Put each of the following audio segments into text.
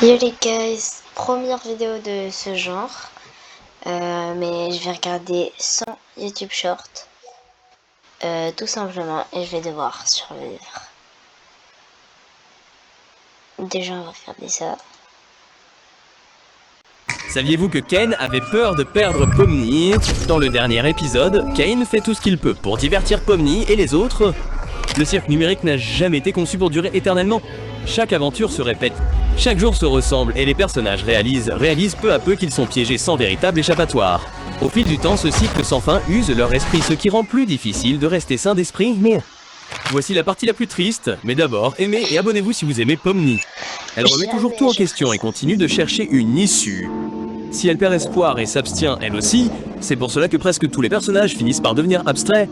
Yo les guys, première vidéo de ce genre, mais je vais regarder sans YouTube Short, tout simplement, et je vais devoir survivre. Déjà on va regarder ça. Saviez-vous que Ken avait peur de perdre Pomni? Dans le dernier épisode, Kane fait tout ce qu'il peut pour divertir Pomni et les autres. Le cirque numérique n'a jamais été conçu pour durer éternellement. Chaque aventure se répète, chaque jour se ressemble et les personnages réalisent peu à peu qu'ils sont piégés sans véritable échappatoire. Au fil du temps, ce cycle sans fin use leur esprit, ce qui rend plus difficile de rester sain d'esprit, mais... Voici la partie la plus triste, mais d'abord, aimez et abonnez-vous si vous aimez Pomni. Elle remet toujours tout en question et continue de chercher une issue. Si elle perd espoir et s'abstient elle aussi, c'est pour cela que presque tous les personnages finissent par devenir abstraits.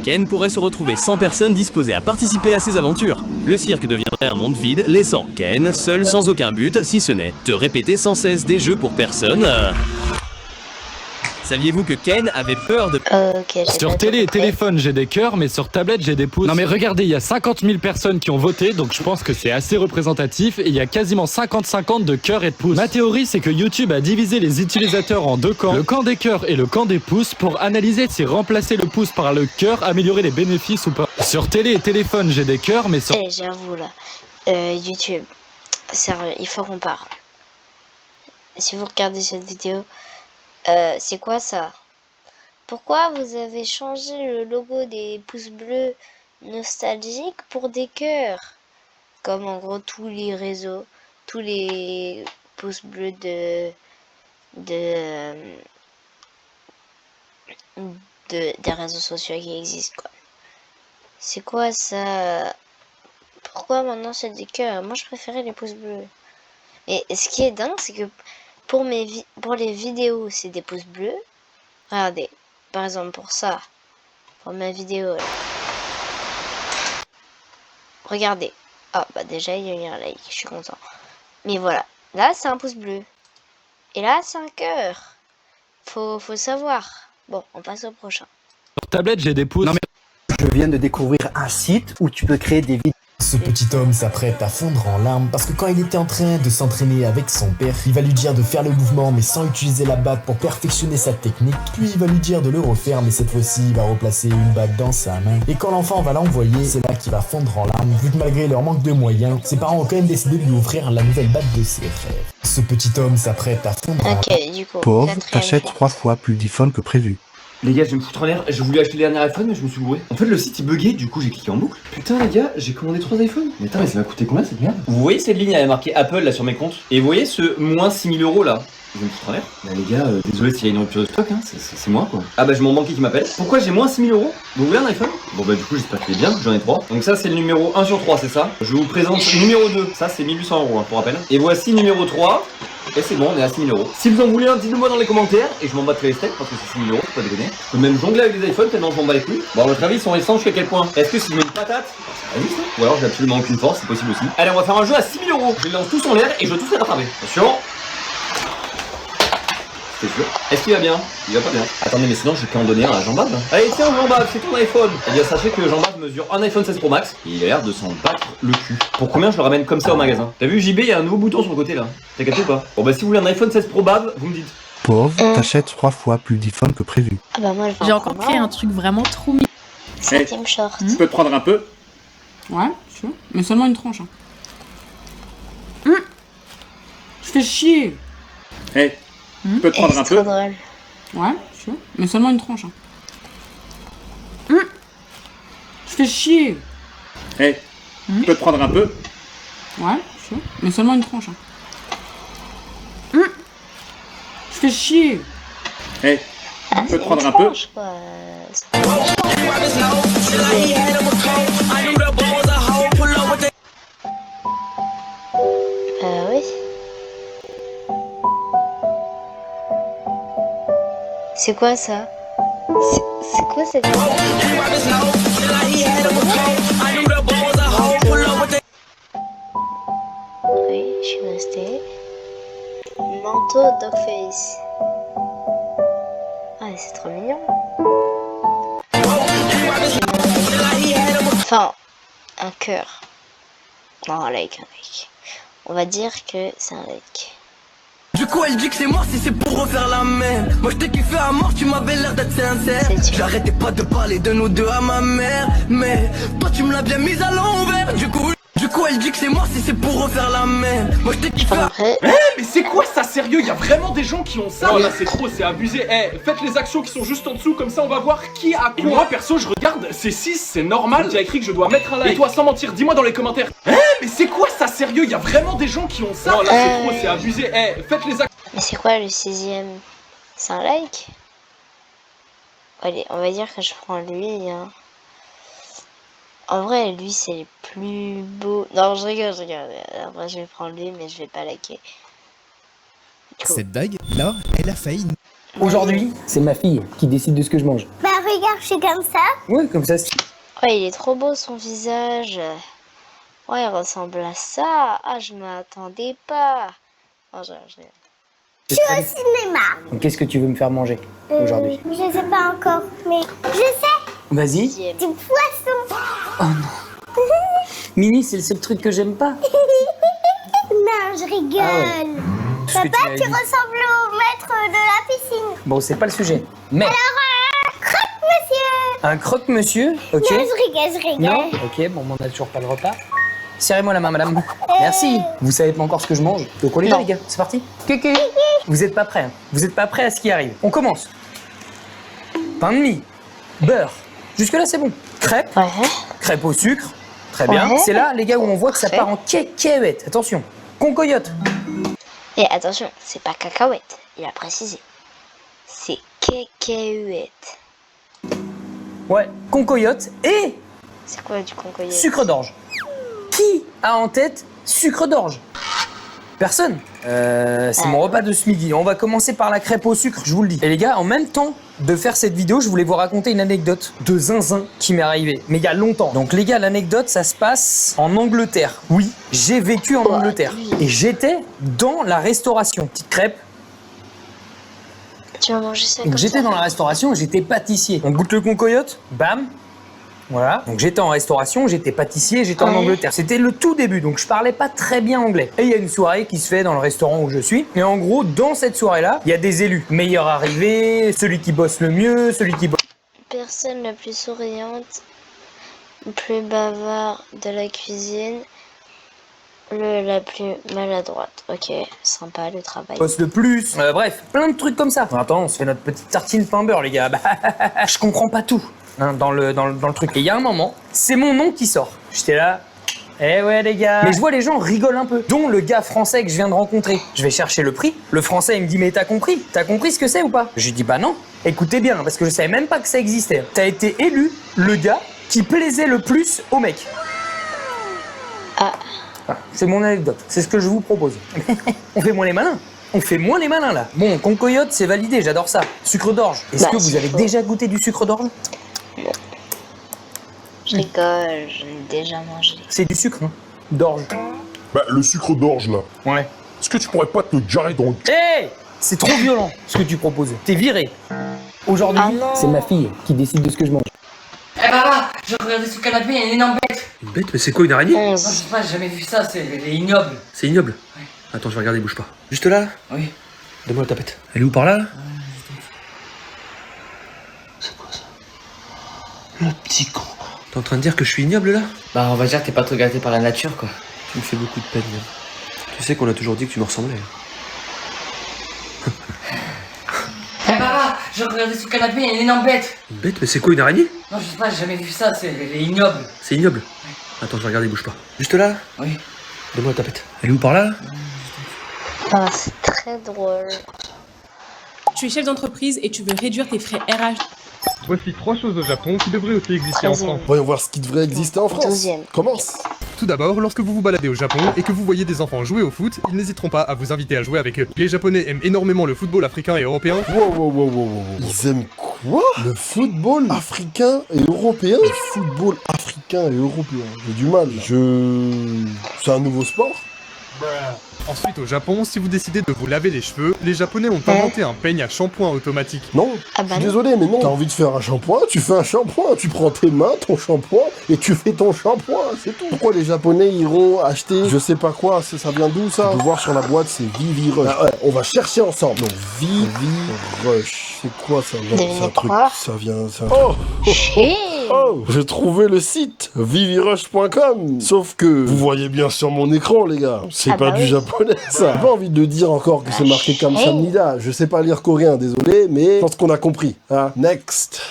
Ken pourrait se retrouver sans personne disposée à participer à ses aventures. Le cirque deviendrait un monde vide, laissant Ken seul sans aucun but, si ce n'est de répéter sans cesse des jeux pour personne. Saviez-vous que Ken avait peur de... Sur télé et téléphone, j'ai des cœurs, mais sur tablette, j'ai des pouces. Non mais regardez, il y a 50 000 personnes qui ont voté, donc je pense que c'est assez représentatif, et il y a quasiment 50-50 de cœurs et de pouces. Ma théorie, c'est que YouTube a divisé les utilisateurs en deux camps, le camp des cœurs et le camp des pouces, pour analyser si remplacer le pouce par le cœur améliorait les bénéfices ou pas. Sur télé et téléphone, j'ai des cœurs, mais sur... J'avoue là, YouTube, sérieux, il faut qu'on parle. Si vous regardez cette vidéo, c'est quoi ça? Pourquoi vous avez changé le logo des pouces bleus nostalgiques pour des cœurs? Comme en gros tous les réseaux, tous les pouces bleus des réseaux sociaux qui existent, quoi. C'est quoi ça? Pourquoi maintenant c'est des cœurs? Moi je préférais les pouces bleus. Et ce qui est dingue, c'est que pour les vidéos, c'est des pouces bleus. Regardez, par exemple pour ça, pour ma vidéo là. Regardez. Ah bah déjà il y a eu un like, je suis content. Mais voilà, là c'est un pouce bleu. Et là c'est un cœur. Faut savoir. Bon, on passe au prochain. Sur tablette, j'ai des pouces. Non mais... Je viens de découvrir un site où tu peux créer des vidéos. Ce petit homme s'apprête à fondre en larmes parce que quand il était en train de s'entraîner avec son père, il va lui dire de faire le mouvement mais sans utiliser la bague pour perfectionner sa technique. Puis il va lui dire de le refaire mais cette fois-ci il va replacer une bague dans sa main. Et quand l'enfant va l'envoyer, c'est là qu'il va fondre en larmes vu que malgré leur manque de moyens, ses parents ont quand même décidé de lui offrir la nouvelle bague de ses rêves. Ce petit homme s'apprête à fondre en larmes. Ok, du coup. Pauvre, t'achètes 3 fois plus d'iPhone que prévu. Les gars, je vais me foutre en l'air, j'ai voulu acheter le dernier iPhone mais je me suis gouré. En fait le site il buguait, du coup j'ai cliqué en boucle. Putain les gars, j'ai commandé 3 iPhones. Mais attends, mais ça va coûter combien cette merde? Vous voyez cette ligne, elle a marqué Apple là sur mes comptes? Et vous voyez ce moins 6000 € là? Je vais me foutre en l'air. Bah les gars, désolé s'il y a une rupture de stock, hein, c'est moi quoi. Ah bah j'ai mon banquier qui m'appelle. Pourquoi j'ai moins 6000 €? Vous voulez un iPhone? Bon bah du coup j'espère qu'il est bien, j'en ai 3. Donc ça c'est le numéro 1 sur 3, c'est ça? Je vous présente numéro 2, ça c'est 1800 € hein, pour rappel. Et voici numéro 3. Et c'est bon, on est à 6000 €. Si vous en voulez un, dites-le moi dans les commentaires. Et je m'en battrai les steaks parce que c'est 6000 €, faut pas déconner. Je peux même jongler avec des iPhones tellement je m'en bats les couilles. Bon, à votre avis, ils sont récents jusqu'à quel point? Est-ce que si je mets une patate, ça existe, ou alors j'ai absolument aucune force, c'est possible aussi. Allez, on va faire un jeu à 6000 €. Je les lance tous en l'air et je dois tous les rattraper. Attention. C'est sûr. Est-ce qu'il va bien? Il va pas bien. Attendez, mais sinon je peux en donner un à Jean-Bab. Allez, tiens Jean-Bab, c'est ton iPhone. Eh bien, sachez que Jean-Bab mesure un iPhone 16 Pro Max et il a l'air de s'en battre le cul. Pour combien je le ramène comme ça au magasin? T'as vu JB, il y a un nouveau bouton sur le côté là. T'as capté ou pas? Bon bah si vous voulez un iPhone 16 Pro Bab, vous me dites. Pauvre, t'achètes 3 fois plus d'iPhone que prévu. Ah bah moi J'ai encore créé un truc vraiment trop mignon. 7ème short. Tu peux te prendre un peu? Ouais, tu vois, mais seulement une tranche. Je fais chier. Hey, tu peux te prendre un C'est peu? trop drôle. Ouais, tu vois, mais seulement une tranche. Je fais chier. Hey, tu peux te prendre un peu? Ouais, tu vois, mais seulement une tranche. Je fais chier. Hey, Ah, tu peux te c'est prendre un peu? étrange, quoi. Oui. C'est quoi ça? C'est quoi cette Oui, je suis restée. Manteau Dogface. Ah, c'est trop mignon. Enfin, un cœur. Non, un like. on va dire que c'est un like. Du coup elle dit que c'est moi si c'est pour refaire la même. Moi je t'ai kiffé à mort, tu m'avais l'air d'être sincère. J'arrêtais pas de parler de nous deux à ma mère, mais toi tu me l'as bien mise à l'envers. Du coup elle dit que c'est moi si c'est pour refaire la même. Moi je t'ai kiffé à... Mais c'est quoi ça, sérieux? Y a vraiment des gens qui ont ça? Non là c'est trop, c'est abusé. Faites les actions qui sont juste en dessous, comme ça on va voir qui a quoi. Et moi perso je regarde, c'est 6, c'est normal. Il y a écrit que je dois mettre un like. Et toi sans mentir, dis-moi dans les commentaires. Mais c'est quoi ça, sérieux? Y a vraiment des gens qui ont ça? Non là c'est trop, c'est abusé. Faites les actions. Mais c'est quoi le 6ème? C'est un like? Allez, on va dire que je prends lui, hein. En vrai, lui, c'est le plus beau... Non, je rigole. Après, je vais prendre lui, mais je vais pas liker. Cool. Cette bague, là, elle a failli. Aujourd'hui, c'est ma fille qui décide de ce que je mange. Bah regarde, je suis comme ça. Ouais, comme ça. Ouais, il est trop beau, son visage. Ouais, il ressemble à ça. Ah, je m'attendais pas. Non, je rigole. Je suis au cinéma. Donc, qu'est-ce que tu veux me faire manger aujourd'hui? Je sais pas encore, mais je sais. Vas-y. Du poisson. Oh non. Mini, c'est le seul truc que j'aime pas. Non, je rigole. Ah ouais. Papa, tu ressembles au maître de la piscine. Bon, c'est pas le sujet. Mais. Alors, croque-monsieur. Un croque-monsieur, ok. Non, je rigole. Non, ok, bon, on a toujours pas le repas. Serrez-moi la main, madame. Merci. Vous savez pas encore ce que je mange, donc on y va, les gars. C'est parti. Kéké. Vous êtes pas prêts, hein. Vous êtes pas prêts à ce qui arrive. On commence. Pain de mie, beurre. Jusque-là, c'est bon. Crêpes. Ouais. Crêpes au sucre. Très bien. C'est là, les gars, où on voit que ça part en cacahuète. Attention. Concoyote. Et attention, c'est pas cacahuète, il a précisé. C'est cacahuète. Ouais, concoyote et C'est quoi du concoyote? sucre d'orge. Qui a en tête sucre d'orge? Personne. C'est mon repas de ce midi. On va commencer par la crêpe au sucre, je vous le dis. Et les gars, en même temps de faire cette vidéo, je voulais vous raconter une anecdote de zinzin qui m'est arrivée, mais il y a longtemps. Donc les gars, l'anecdote, ça se passe en Angleterre. Oui, j'ai vécu en Angleterre. Et j'étais dans la restauration. Petite crêpe. Tu vas manger ça Donc comme j'étais ça? dans la restauration, j'étais pâtissier. On goûte le concoyote, bam. Voilà, donc j'étais en restauration, j'étais pâtissier, j'étais en Angleterre. C'était le tout début, donc je parlais pas très bien anglais. Et il y a une soirée qui se fait dans le restaurant où je suis. Et en gros, dans cette soirée-là, il y a des élus. Meilleur arrivé, celui qui bosse le mieux, celui qui bosse... Personne la plus souriante, plus bavard de la cuisine, la plus maladroite. Ok, sympa le travail. bosse le plus. Bref, plein de trucs comme ça. Attends, on se fait notre petite tartine pain beurre, les gars. Bah, je comprends pas tout. Hein, dans le truc. Et il y a un moment, c'est mon nom qui sort. J'étais là, eh ouais les gars. Mais je vois les gens rigolent un peu, dont le gars français que je viens de rencontrer. Je vais chercher le prix. Le français il me dit mais t'as compris ce que c'est ou pas? Je lui dis bah non. Écoutez bien, parce que je savais même pas que ça existait. T'as été élu le gars qui plaisait le plus aux mecs. Ah. Voilà, c'est mon anecdote, c'est ce que je vous propose. On fait moins les malins. On fait moins les malins là. Bon, concoyote c'est validé, j'adore ça. Sucre d'orge. Est-ce que vous avez déjà goûté du sucre d'orge? Je rigole, j'en ai déjà mangé. C'est du sucre, hein, d'orge. Bah, le sucre d'orge, là. Ouais. Est-ce que tu pourrais pas te garer dans le... Hé, c'est trop violent, ce que tu proposes. T'es viré. Aujourd'hui, c'est ma fille qui décide de ce que je mange. Eh bah, je regardais sur le canapé, il y a une énorme bête. Une bête? Mais c'est quoi, une araignée? Non, je sais pas, j'ai jamais vu ça, c'est ignoble. C'est ignoble? Ouais. Attends, je vais regarder, bouge pas. Juste là? Oui. Donne-moi la tapette. Elle est où, par là? C'est quoi ça? Le petit con. T'es en train de dire que je suis ignoble, là? Bah, on va dire que t'es pas trop gâté par la nature, quoi. Tu me fais beaucoup de peine, même. Tu sais qu'on a toujours dit que tu me ressemblais. Eh bah, je regardais sur le canapé, il y a une énorme bête. Une bête? Mais c'est quoi, une araignée? Non, je sais pas, j'ai jamais vu ça, c'est ignoble. C'est ignoble? Attends, je vais regarder, bouge pas. Juste là? Oui. Donne-moi la tapette. Elle est où, par là? Ah, c'est très drôle. Tu es chef d'entreprise et tu veux réduire tes frais RH. Voici 3 choses au Japon qui devraient aussi exister en France. Voyons voir ce qui devrait exister en France. Commence. Tout d'abord, lorsque vous vous baladez au Japon et que vous voyez des enfants jouer au foot, ils n'hésiteront pas à vous inviter à jouer avec eux. Les Japonais aiment énormément le football africain et européen. Wow. Ils aiment quoi? Le football africain et européen? Le football africain et européen. J'ai du mal. C'est un nouveau sport? Ensuite, au Japon, si vous décidez de vous laver les cheveux, les Japonais ont inventé un peigne à shampoing automatique. Non, Ah je bah suis non. désolé, mais non. T'as envie de faire un shampoing, tu fais un shampoing. Tu prends tes mains, ton shampoing, et tu fais ton shampoing, c'est tout. Pourquoi les Japonais iront acheter je sais pas quoi, ça vient d'où ça? Tu peux voir sur la boîte, c'est Vivi-Rush. Ah ouais, on va chercher ensemble. Donc Vivi-Rush, c'est quoi ça? Non, c'est un truc, ça vient... Oh, oh, j'ai trouvé le site vivirush.com. Sauf que vous voyez bien sur mon écran, les gars, c'est pas du japonais ça. J'ai pas envie de dire encore que c'est marqué comme Samnida. Je sais pas lire coréen, désolé, mais je pense qu'on a compris. Hein. Next.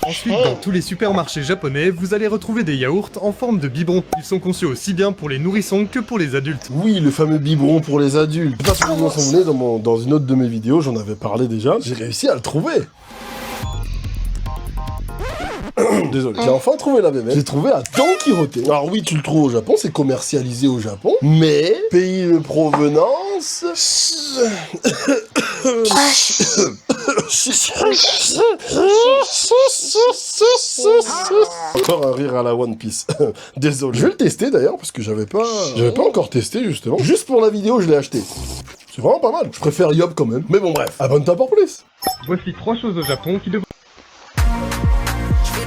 Ensuite, dans tous les supermarchés japonais, vous allez retrouver des yaourts en forme de biberon. Ils sont conçus aussi bien pour les nourrissons que pour les adultes. Oui, le fameux biberon pour les adultes. Je sais pas si vous vous en souvenez, dans une autre de mes vidéos, j'en avais parlé déjà. J'ai réussi à le trouver. Désolé, j'ai enfin trouvé la bébête. J'ai trouvé à Don Quirote. Alors oui, tu le trouves au Japon, c'est commercialisé au Japon, mais pays de provenance... Encore un rire à la One Piece. Désolé. Je vais le tester d'ailleurs, parce que j'avais pas encore testé justement. Juste pour la vidéo, je l'ai acheté. C'est vraiment pas mal. Je préfère Yob quand même. Mais bon bref, abonne-toi pour plus. Voici 3 choses au Japon qui devraient...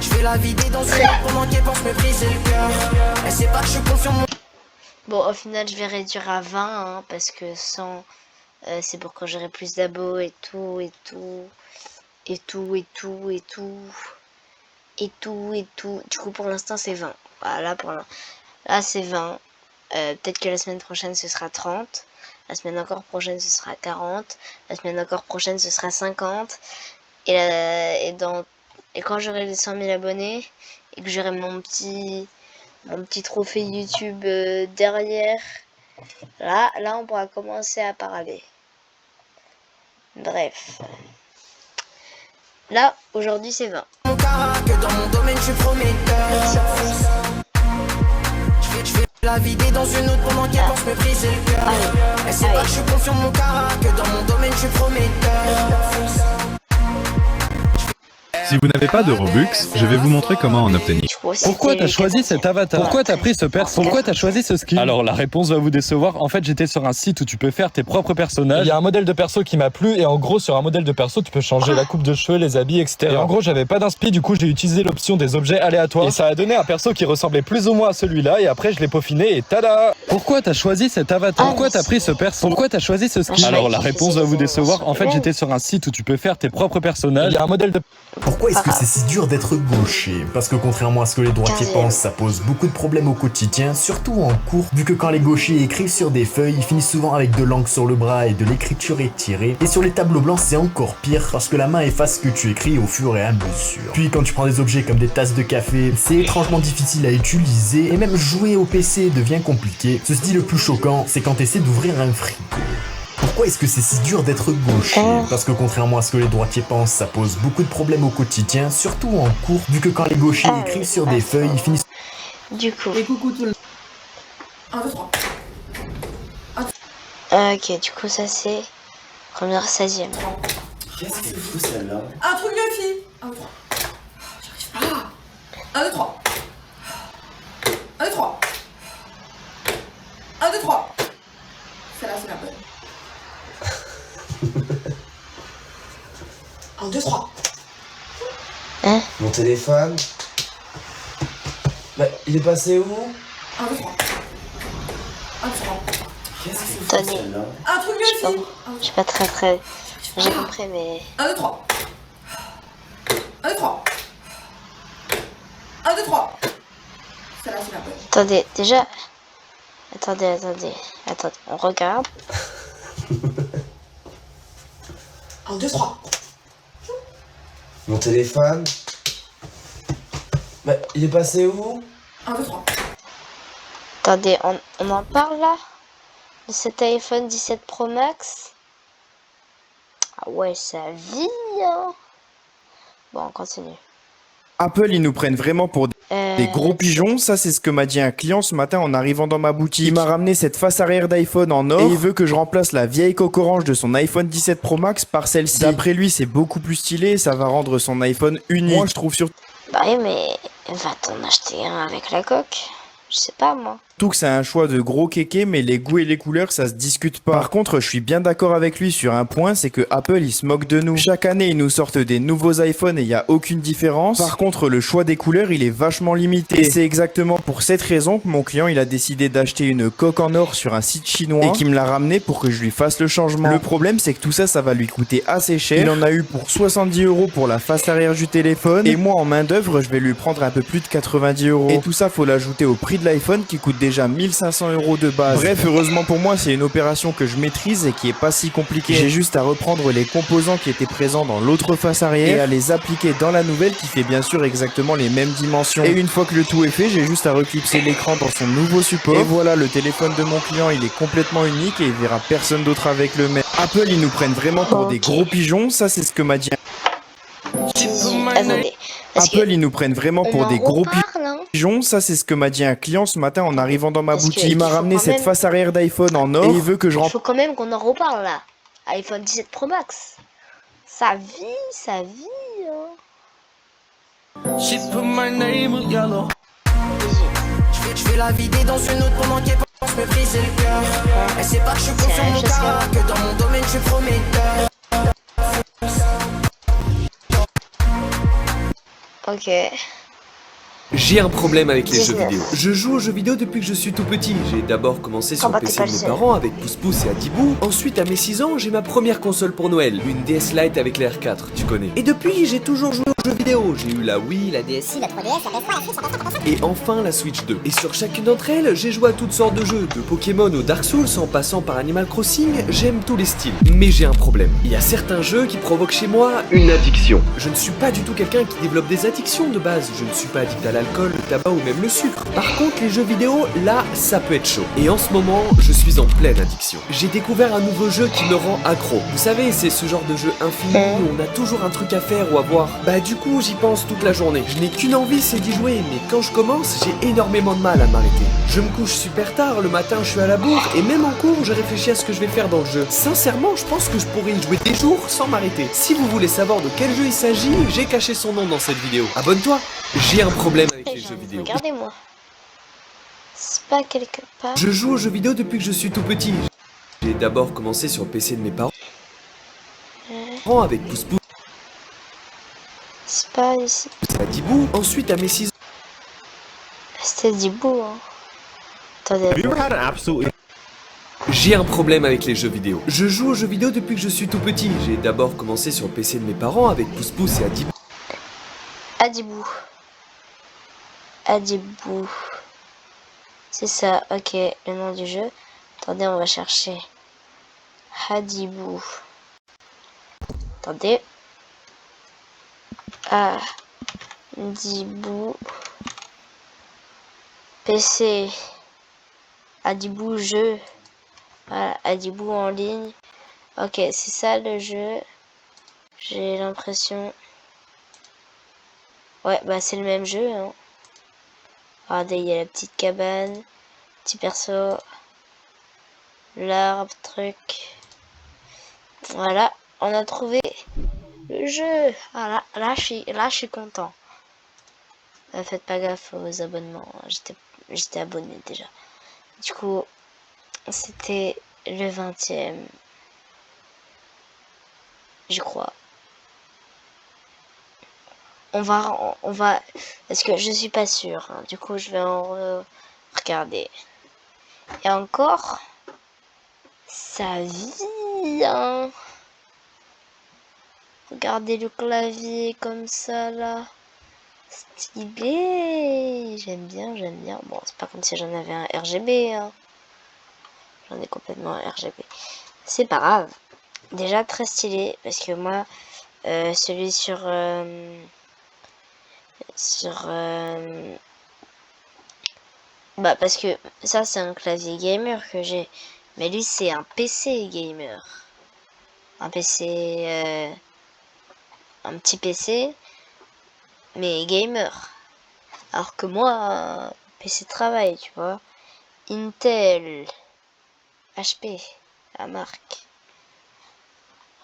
Je vais la vider dans une pendant qu'elle pense me briser le cœur. Elle sait pas que je suis confiant. Bon, au final, je vais réduire à 20, hein, parce que 100, c'est pour quand j'aurai plus d'abos et tout, et tout, et tout, et tout, et tout, et tout, et tout. Du coup, pour l'instant, c'est 20. Voilà, là, c'est 20. Peut-être que la semaine prochaine, ce sera 30. La semaine encore prochaine, ce sera 40. La semaine encore prochaine, ce sera 50. Et quand j'aurai les 100 000 abonnés, et que j'aurai mon petit trophée YouTube derrière, là on pourra commencer à parler. Bref. Là, aujourd'hui c'est 20. Mon carac, dans mon domaine, je suis prometteur. Je vais la vider dans une autre pendant qu'elle pense me briser le cœur. Elle sait pas que je suis confiant, mon carac, dans mon domaine, je suis prometteur. Si vous n'avez pas de Robux, je vais vous montrer comment en obtenir. Pourquoi t'as choisi cet avatar? Pourquoi t'as pris ce perso? Pourquoi t'as choisi ce skin? Alors la réponse va vous décevoir. En fait, j'étais sur un site où tu peux faire tes propres personnages. Il y a un modèle de perso qui m'a plu et en gros sur un modèle de perso tu peux changer la coupe de cheveux, les habits, etc. Et en gros j'avais pas d'inspi, du coup j'ai utilisé l'option des objets aléatoires et ça a donné un perso qui ressemblait plus ou moins à celui-là et après je l'ai peaufiné et tada! Pourquoi t'as choisi cet avatar? Pourquoi t'as pris ce perso? Pourquoi t'as choisi ce skin? Alors la réponse va vous décevoir. En fait, j'étais sur un site où tu peux faire tes propres personnages. Il y a un modèle de... Pourquoi est-ce que c'est si dur d'être gaucher? Parce que contrairement à ce que les droitiers pensent, ça pose beaucoup de problèmes au quotidien, surtout en cours, vu que quand les gauchers écrivent sur des feuilles, ils finissent souvent avec de l'encre sur le bras et de l'écriture étirée. Et sur les tableaux blancs, c'est encore pire, parce que la main efface ce que tu écris au fur et à mesure. Puis quand tu prends des objets comme des tasses de café, c'est étrangement difficile à utiliser, et même jouer au PC devient compliqué. Ceci dit, le plus choquant, c'est quand tu essaies d'ouvrir un frigo. Pourquoi est-ce que c'est si dur d'être gaucher? Parce que contrairement à ce que les droitiers pensent, ça pose beaucoup de problèmes au quotidien, surtout en cours, vu que quand les gauchers écrivent sur des feuilles, ils finissent... Du coup... Et coucou tout le monde. 1, 2, 3. Ok, du coup ça c'est... Première 16e. Qu'est-ce qu'elle fout celle-là? Un truc de fille. 1, 2, 3. J'arrive pas. 1, 2, 3. 1, 2, 3. 1, 2, 3. Celle-là, c'est la bonne. 1, 2, 3. Hein? Mon téléphone. Bah, il est passé où? 1, 2, 3. 1, 2, 3. Qu'est-ce qu'elle fout Attendez. celle-là? Un truc de fille. Je suis pas très... J'ai compris mais... 1, 2, 3. 1, 2, 3. 1, 2, 3. Celle-là, c'est la bonne. Attendez, déjà... Attendez, on regarde. 1, 2, 3. Mon téléphone. Bah, il est passé où? 1, 2, 3. Attendez, on en parle là? De cet iPhone 17 Pro Max? Ah ouais, ça vit, hein. Bon, on continue. Apple, ils nous prennent vraiment pour des gros pigeons. Ça, c'est ce que m'a dit un client ce matin en arrivant dans ma boutique. Il m'a ramené cette face arrière d'iPhone en or et il veut que je remplace la vieille coque orange de son iPhone 17 Pro Max par celle-ci. D'après lui, c'est beaucoup plus stylé et ça va rendre son iPhone unique. Moi, je trouve surtout... Bah oui, mais va t'en acheter un avec la coque. Je sais pas, moi. Tout que c'est un choix de gros kéké, mais les goûts et les couleurs, ça se discute pas. Par contre, je suis bien d'accord avec lui sur un point, c'est que Apple, il se moque de nous. Chaque année, ils nous sortent des nouveaux iPhones et il y a aucune différence. Par contre, le choix des couleurs, il est vachement limité. Et c'est exactement pour cette raison que mon client, il a décidé d'acheter une coque en or sur un site chinois et qui me l'a ramené pour que je lui fasse le changement. Le problème, c'est que tout ça, ça va lui coûter assez cher. Il en a eu pour 70 € pour la face arrière du téléphone. Et moi, en main d'œuvre, je vais lui prendre un peu plus de 90 €. Et tout ça, faut l'ajouter au prix de l'iPhone qui coûte déjà 1500 € de base. Bref, heureusement pour moi, c'est une opération que je maîtrise et qui est pas si compliquée. J'ai juste à reprendre les composants qui étaient présents dans l'autre face arrière et à les appliquer dans la nouvelle qui fait bien sûr exactement les mêmes dimensions. Et une fois que le tout est fait, j'ai juste à reclipser l'écran dans son nouveau support. Et voilà, le téléphone de mon client, il est complètement unique et il verra personne d'autre avec le même. Apple, ils nous prennent vraiment pour des gros pigeons, ça c'est ce que m'a dit. Attendez. Apple, ils nous prennent vraiment pour des gros pigeons. Ça, c'est ce que m'a dit un client ce matin en arrivant dans ma boutique. Il m'a ramené cette face arrière d'iPhone en or et il veut que je Il faut quand même qu'on en reparle là. iPhone 17 Pro Max. Ça vit, hein. Je vais la vider dans une autre pendant qu'elle pense me briser le cœur. Elle sait pas que je suis confiant mon gars, que dans mon domaine je suis prometteur. Ok. J'ai un problème avec les jeux vidéo. Je joue aux jeux vidéo depuis que je suis tout petit. J'ai d'abord commencé sur le PC de mes parents avec Pouce Pouce et Adibou. Ensuite, à mes 6 ans, j'ai ma première console pour Noël, une DS Lite avec la R4, tu connais. Et depuis, j'ai toujours joué aux jeux vidéo. J'ai eu la Wii, la DSi, la 3DS, la PS3, la Switch, et enfin la Switch 2. Et sur chacune d'entre elles, j'ai joué à toutes sortes de jeux, de Pokémon au Dark Souls en passant par Animal Crossing, j'aime tous les styles. Mais j'ai un problème. Il y a certains jeux qui provoquent chez moi une addiction. Je ne suis pas du tout quelqu'un qui développe des addictions de base. Je ne suis pas addict à l'alcool, le tabac ou même le sucre. Par contre, les jeux vidéo, là, ça peut être chaud. Et en ce moment, je suis en pleine addiction. J'ai découvert un nouveau jeu qui me rend accro. Vous savez, c'est ce genre de jeu infini où on a toujours un truc à faire ou à voir. Bah du coup, j'y pense toute la journée. Je n'ai qu'une envie, c'est d'y jouer. Mais quand je commence, j'ai énormément de mal à m'arrêter. Je me couche super tard, le matin je suis à la bourre et même en cours, je réfléchis à ce que je vais faire dans le jeu. Sincèrement, je pense que je pourrais y jouer des jours sans m'arrêter. Si vous voulez savoir de quel jeu il s'agit, j'ai caché son nom dans cette vidéo. Abonne-toi. J'ai un problème avec les jeux vidéo. Regardez-moi. C'est pas quelque part. Je joue aux jeux vidéo depuis que je suis tout petit. J'ai d'abord commencé sur le PC de mes parents. Avec Pouce Pouce. C'est pas ici. C'est Adibou. Ensuite à mes 6 ans. C'était Adibou, hein. Attendez. J'ai un problème avec les jeux vidéo. Je joue aux jeux vidéo depuis que je suis tout petit. J'ai d'abord commencé sur le PC de mes parents avec Pouce Pouce et Adibou. Adibou. Adibou. C'est ça, ok, le nom du jeu. Attendez, on va chercher. Adibou. Attendez. Adibou. PC. Adibou jeu. Voilà, Adibou en ligne. Ok, c'est ça le jeu. J'ai l'impression. Ouais, bah c'est le même jeu, hein. Regardez, il y a la petite cabane, petit perso, l'arbre, truc. Voilà, on a trouvé le jeu. Voilà, là je suis content. Faites pas gaffe aux abonnements, j'étais abonné déjà. Du coup, c'était le 20e, je crois. On va, parce que je suis pas sûre, hein. Du coup je vais en regarder. Et encore, ça vit, hein. Regardez le clavier comme ça là, stylé. J'aime bien. Bon, c'est pas comme si j'en avais un RGB, hein. J'en ai complètement un RGB. C'est pas grave. Déjà très stylé parce que moi, celui sur bah parce que ça c'est un clavier gamer que j'ai, mais lui c'est un PC gamer, un PC un petit PC mais gamer, alors que moi PC travail, tu vois, Intel, HP, la marque.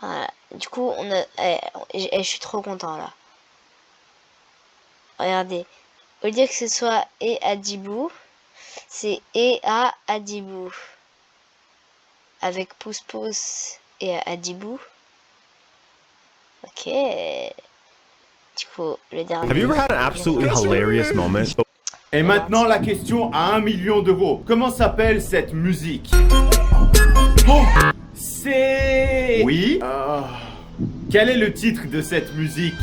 Voilà, du coup on a je suis trop content là. Regardez, au lieu que ce soit et Adibou, C'est et à Adibou. Avec Pouce Pouce et Adibou. Ok. Du coup, le dernier. Have you ever had an absolutely hilarious moment? Et maintenant la question à 1 million d'euros. Comment s'appelle cette musique? Oh, c'est... Oui. Quel est le titre de cette musique?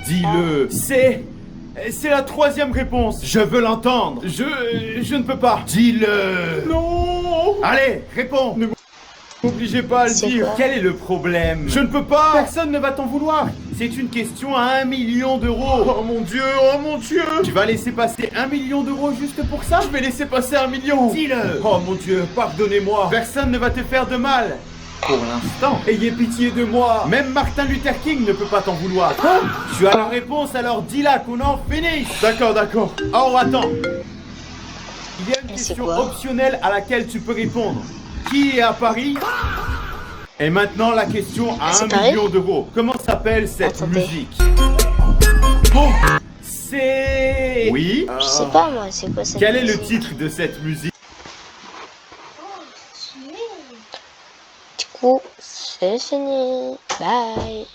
Dis-le. C'est la troisième réponse. Je veux l'entendre. Je ne peux pas. Dis-le. Non. Allez, réponds. Ne m'obligez pas à le dire. Quel est le problème? Je ne peux pas. Personne ne va t'en vouloir. C'est une question à 1 million d'euros. Oh mon dieu, oh mon dieu. Tu vas laisser passer 1 million d'euros juste pour ça? Je vais laisser passer 1 million. Dis-le. Oh mon dieu, pardonnez-moi. Personne ne va te faire de mal. Pour l'instant, ayez pitié de moi. Même Martin Luther King ne peut pas t'en vouloir. Tu as la réponse, alors dis-la qu'on en finisse. D'accord, d'accord. Oh, attends. Il y a une question optionnelle à laquelle tu peux répondre. Qui est à Paris? Et maintenant la question à 1 million d'euros. Comment s'appelle cette musique? Oh, c'est... Oui. Je sais pas moi, c'est quoi cette Quel est musique? le titre de cette musique? Du coup, c'est fini. Bye.